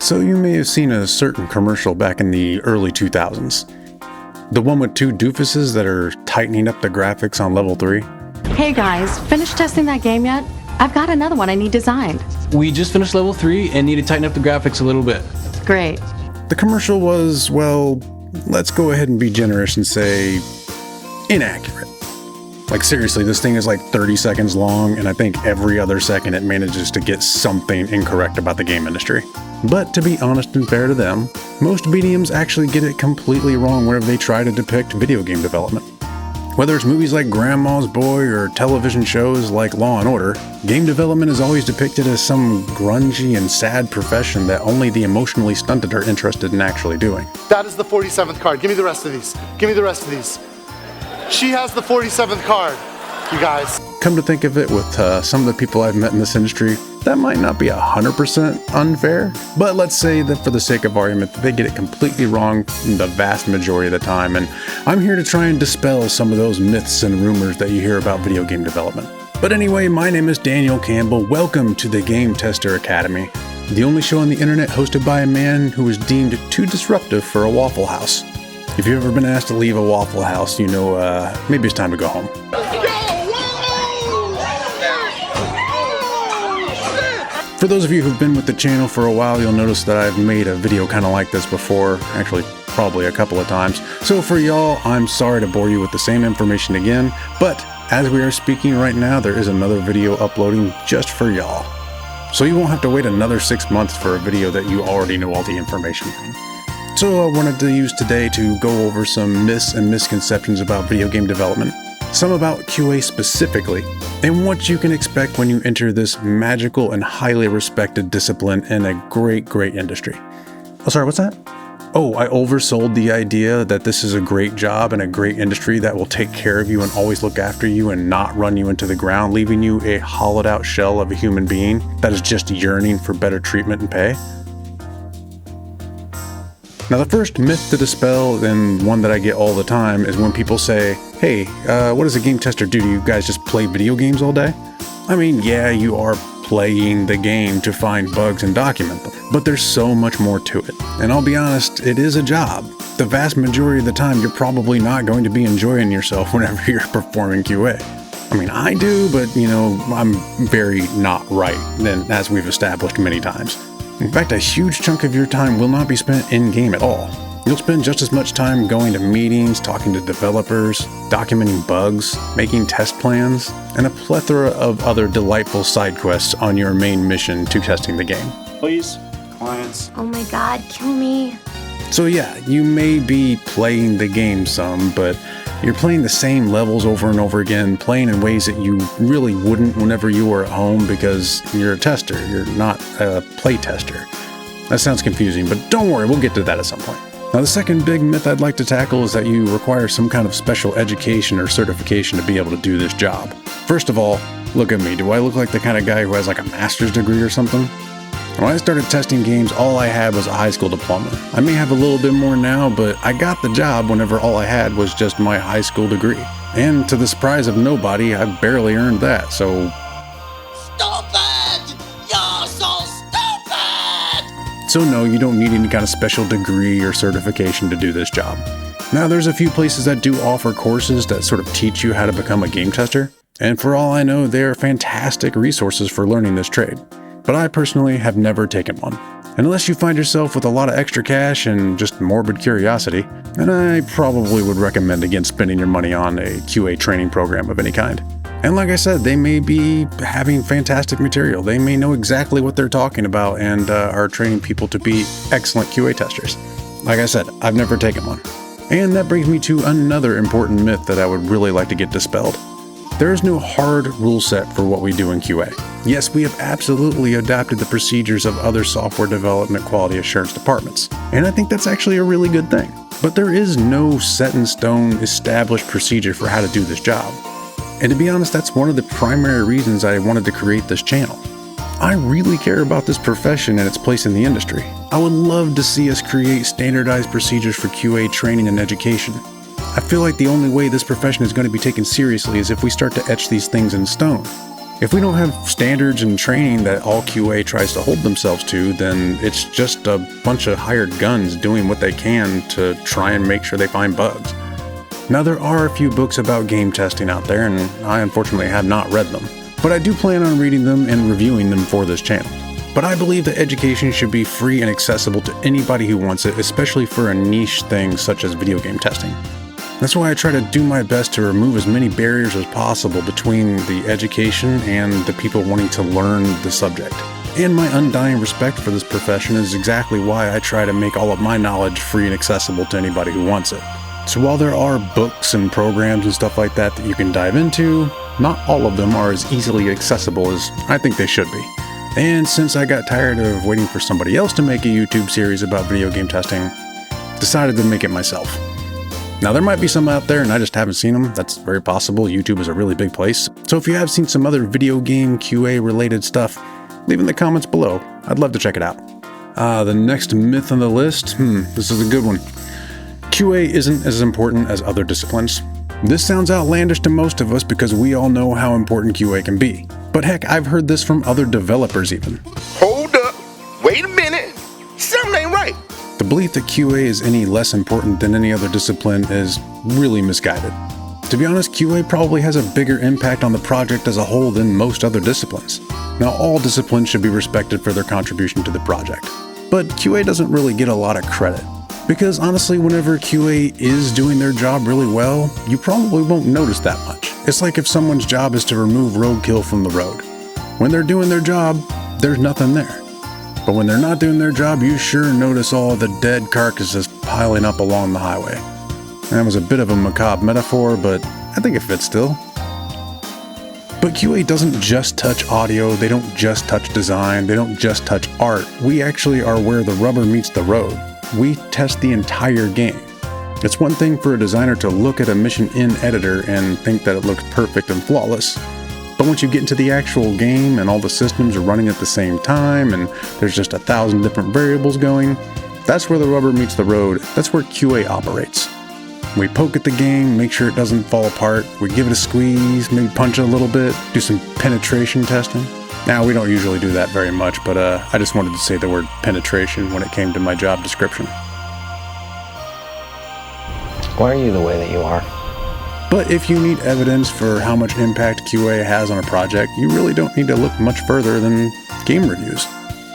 So you may have seen a certain commercial back in the early 2000s. The one with two doofuses that are tightening up the graphics on level 3. Hey guys, finished testing that game yet? I've got another one I need designed. We just finished level 3 and need to tighten up the graphics a little bit. Great. The commercial was, well, let's go ahead and be generous and say inaccurate. Like seriously, this thing is like 30 seconds long, and I think every other second it manages to get something incorrect about the game industry. But to be honest and fair to them, most mediums actually get it completely wrong whenever they try to depict video game development. Whether it's movies like Grandma's Boy or television shows like Law & Order, game development is always depicted as some grungy and sad profession that only the emotionally stunted are interested in actually doing. That is the 47th card. Give me the rest of these. Give me the rest of these. She has the 47th card, you guys. Come to think of it, with some of the people I've met in this industry, that might not be 100% unfair, but let's say that for the sake of argument, they get it completely wrong the vast majority of the time, and I'm here to try and dispel some of those myths and rumors that you hear about video game development. But anyway, my name is Daniel Campbell. Welcome to the Game Tester Academy, the only show on the internet hosted by a man who was deemed too disruptive for a Waffle House. If you've ever been asked to leave a Waffle House, you know maybe it's time to go home. For those of you who've been with the channel for a while, you'll notice that I've made a video kind of like this before, actually probably a couple of times. So for y'all, I'm sorry to bore you with the same information again, but as we are speaking right now, there is another video uploading just for y'all. So you won't have to wait another 6 months for a video that you already know all the information from. So I wanted to use today to go over some myths and misconceptions about video game development, some about QA specifically, and what you can expect when you enter this magical and highly respected discipline in a great industry. Oh, sorry, what's that? Oh, I oversold the idea that this is a great job and a great industry that will take care of you and always look after you and not run you into the ground, leaving you a hollowed out shell of a human being that is just yearning for better treatment and pay. Now, the first myth to dispel, and one that I get all the time, is when people say, hey, what does a game tester do? Do you guys just play video games all day? I mean, yeah, you are playing the game to find bugs and document them, but there's so much more to it. And I'll be honest, it is a job. The vast majority of the time, you're probably not going to be enjoying yourself whenever you're performing QA. I mean, I do, but you know, I'm very not right, and as we've established many times. In fact, a huge chunk of your time will not be spent in-game at all. You'll spend just as much time going to meetings, talking to developers, documenting bugs, making test plans, and a plethora of other delightful side quests on your main mission to testing the game. Please, clients. Oh my god, kill me. So yeah, you may be playing the game some, but you're playing the same levels over and over again, playing in ways that you really wouldn't whenever you were at home because you're a tester, you're not a play tester. That sounds confusing, but don't worry, we'll get to that at some point. Now, the second big myth I'd like to tackle is that you require some kind of special education or certification to be able to do this job. First of all, look at me. Do I look like the kind of guy who has like a master's degree or something? When I started testing games, all I had was a high school diploma. I may have a little bit more now, but I got the job whenever all I had was just my high school degree. And to the surprise of nobody, I barely earned that, so... Stupid! You're so stupid! So no, you don't need any kind of special degree or certification to do this job. Now, there's a few places that do offer courses that sort of teach you how to become a game tester, and for all I know, they're fantastic resources for learning this trade. But I personally have never taken one. Unless you find yourself with a lot of extra cash and just morbid curiosity, then I probably would recommend against spending your money on a QA training program of any kind. And like I said, they may be having fantastic material. They may know exactly what they're talking about and are training people to be excellent QA testers. Like I said, I've never taken one. And that brings me to another important myth that I would really like to get dispelled. There is no hard rule set for what we do in QA. Yes, we have absolutely adapted the procedures of other software development quality assurance departments, and I think that's actually a really good thing. But there is no set-in-stone established procedure for how to do this job. And to be honest, that's one of the primary reasons I wanted to create this channel. I really care about this profession and its place in the industry. I would love to see us create standardized procedures for QA training and education. I feel like the only way this profession is going to be taken seriously is if we start to etch these things in stone. If we don't have standards and training that all QA tries to hold themselves to, then it's just a bunch of hired guns doing what they can to try and make sure they find bugs. Now, there are a few books about game testing out there, and I unfortunately have not read them, but I do plan on reading them and reviewing them for this channel. But I believe that education should be free and accessible to anybody who wants it, especially for a niche thing such as video game testing. That's why I try to do my best to remove as many barriers as possible between the education and the people wanting to learn the subject. And my undying respect for this profession is exactly why I try to make all of my knowledge free and accessible to anybody who wants it. So while there are books and programs and stuff like that you can dive into, not all of them are as easily accessible as I think they should be. And since I got tired of waiting for somebody else to make a YouTube series about video game testing, decided to make it myself. Now, there might be some out there and I just haven't seen them. That's very possible. YouTube is a really big place. So if you have seen some other video game QA related stuff, leave in the comments below. I'd love to check it out. The next myth on the list, this is a good one. QA isn't as important as other disciplines. This sounds outlandish to most of us because we all know how important QA can be. But heck, I've heard this from other developers even. Hold up, wait a minute, something ain't right. The belief that QA is any less important than any other discipline is really misguided. To be honest, QA probably has a bigger impact on the project as a whole than most other disciplines. Now, all disciplines should be respected for their contribution to the project, but QA doesn't really get a lot of credit. Because honestly, whenever QA is doing their job really well, you probably won't notice that much. It's like if someone's job is to remove roadkill from the road. When they're doing their job, there's nothing there. But when they're not doing their job, you sure notice all the dead carcasses piling up along the highway. That was a bit of a macabre metaphor, but I think it fits still. But QA doesn't just touch audio, they don't just touch design, they don't just touch art. We actually are where the rubber meets the road. We test the entire game. It's one thing for a designer to look at a mission in editor and think that it looks perfect and flawless. But once you get into the actual game and all the systems are running at the same time and there's just 1,000 different variables going, that's where the rubber meets the road. That's where QA operates. We poke at the game, make sure it doesn't fall apart. We give it a squeeze, maybe punch it a little bit, do some penetration testing. Now, we don't usually do that very much, but I just wanted to say the word penetration when it came to my job description. Why are you the way that you are? But if you need evidence for how much impact QA has on a project, you really don't need to look much further than game reviews.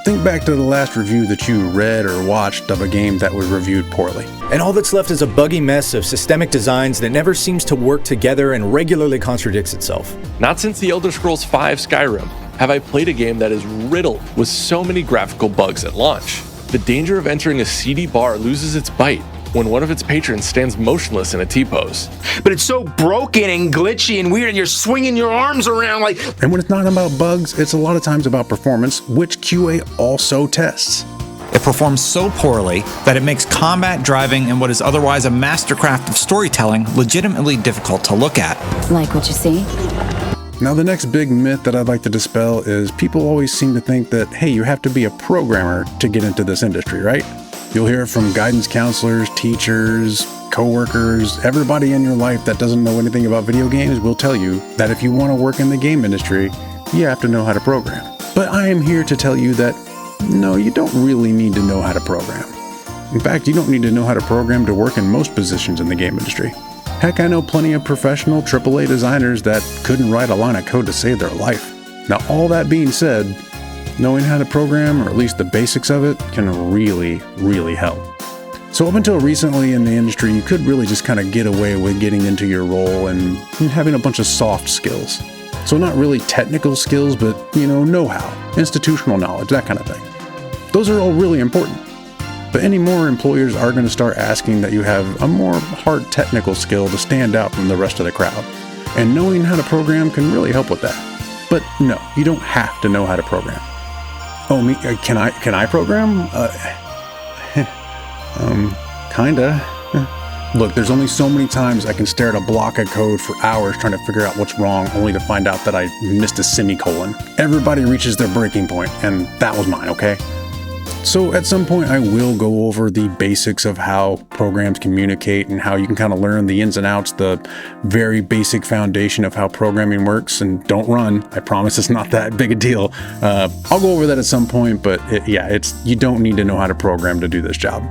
Think back to the last review that you read or watched of a game that was reviewed poorly. And all that's left is a buggy mess of systemic designs that never seems to work together and regularly contradicts itself. Not since The Elder Scrolls V Skyrim have I played a game that is riddled with so many graphical bugs at launch. The danger of entering a seedy bar loses its bite when one of its patrons stands motionless in a T-pose. But it's so broken and glitchy and weird and you're swinging your arms around like... And when it's not about bugs, it's a lot of times about performance, which QA also tests. It performs so poorly that it makes combat, driving, and what is otherwise a mastercraft of storytelling legitimately difficult to look at. Like what you see? Now, the next big myth that I'd like to dispel is people always seem to think that, hey, you have to be a programmer to get into this industry, right? You'll hear it from guidance counselors, teachers, coworkers, everybody in your life that doesn't know anything about video games will tell you that if you want to work in the game industry, you have to know how to program. But I am here to tell you that no, you don't really need to know how to program. In fact, you don't need to know how to program to work in most positions in the game industry. Heck, I know plenty of professional AAA designers that couldn't write a line of code to save their life. Now, all that being said, knowing how to program, or at least the basics of it, can really, really help. So up until recently in the industry, you could really just kind of get away with getting into your role and having a bunch of soft skills. So not really technical skills, but, know-how, institutional knowledge, that kind of thing. Those are all really important. But any more employers are going to start asking that you have a more hard technical skill to stand out from the rest of the crowd. And knowing how to program can really help with that. But no, you don't have to know how to program. Oh, me? Can I program? Kinda. Look, there's only so many times I can stare at a block of code for hours trying to figure out what's wrong, only to find out that I missed a semicolon. Everybody reaches their breaking point, and that was mine, okay? So at some point I will go over the basics of how programs communicate and how you can kind of learn the ins and outs, the very basic foundation of how programming works. And don't run, I promise it's not that big a deal. I'll go over that at some point, but you don't need to know how to program to do this job.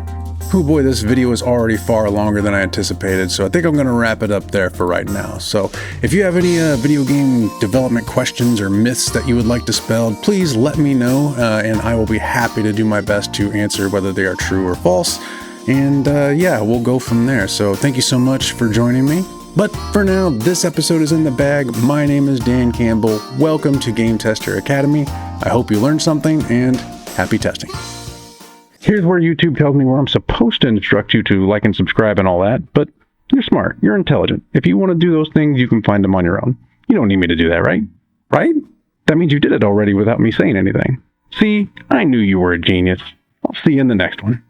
Oh boy, this video is already far longer than I anticipated, so I think I'm going to wrap it up there for right now. So if you have any video game development questions or myths that you would like dispelled, please let me know, and I will be happy to do my best to answer whether they are true or false. And we'll go from there. So thank you so much for joining me. But for now, this episode is in the bag. My name is Dan Campbell. Welcome to Game Tester Academy. I hope you learned something, and happy testing. Here's where YouTube tells me where I'm supposed to instruct you to like and subscribe and all that, but you're smart, you're intelligent. If you want to do those things, you can find them on your own. You don't need me to do that, right? Right? That means you did it already without me saying anything. See, I knew you were a genius. I'll see you in the next one.